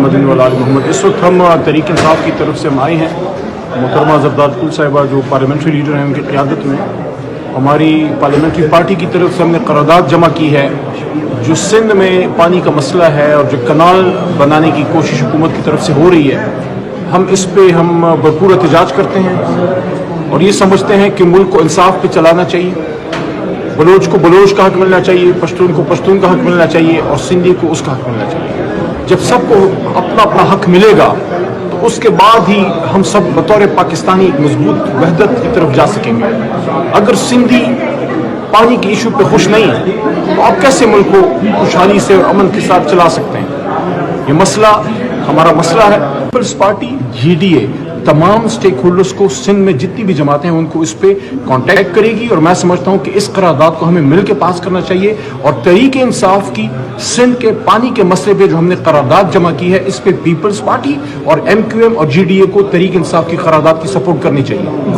محمد وعلی محمد. اس وقت ہم تحریک انصاف کی طرف سے ہم آئے ہیں. محترمہ زرداد کل صاحبہ جو پارلیمنٹری لیڈر ہیں ان کی قیادت میں ہماری پارلیمنٹری پارٹی کی طرف سے ہم نے قرارداد جمع کی ہے. جو سندھ میں پانی کا مسئلہ ہے اور جو کنال بنانے کی کوشش حکومت کی طرف سے ہو رہی ہے, ہم اس پہ ہم بھرپور احتجاج کرتے ہیں اور یہ سمجھتے ہیں کہ ملک کو انصاف پہ چلانا چاہیے. بلوچ کو بلوچ کا حق ملنا چاہیے, پشتون کو پشتون کا حق ملنا چاہیے اور سندھی کو اس کا حق ملنا چاہیے. جب سب کو اپنا اپنا حق ملے گا تو اس کے بعد ہی ہم سب بطور پاکستانی ایک مضبوط وحدت کی طرف جا سکیں گے. اگر سندھی پانی کے ایشو پہ خوش نہیں ہے تو آپ کیسے ملک کو خوشحالی سے اور امن کے ساتھ چلا سکتے ہیں؟ یہ مسئلہ ہمارا مسئلہ ہے. Peoples Party G D A تمام سٹیک ہولڈرز کو سندھ میں جتنی بھی جماعتیں ہیں ان کو اس پہ کانٹیکٹ کرے گی اور میں سمجھتا ہوں کہ اس قرارداد کو ہمیں مل کے پاس کرنا چاہیے. اور تحریک انصاف کی سندھ کے پانی کے مسئلے پہ جو ہم نے قرارداد جمع کی ہے اس پہ پیپلز پارٹی اور ایم کیو ایم اور جی ڈی اے کو تحریک انصاف کی قرارداد کی سپورٹ کرنی چاہیے.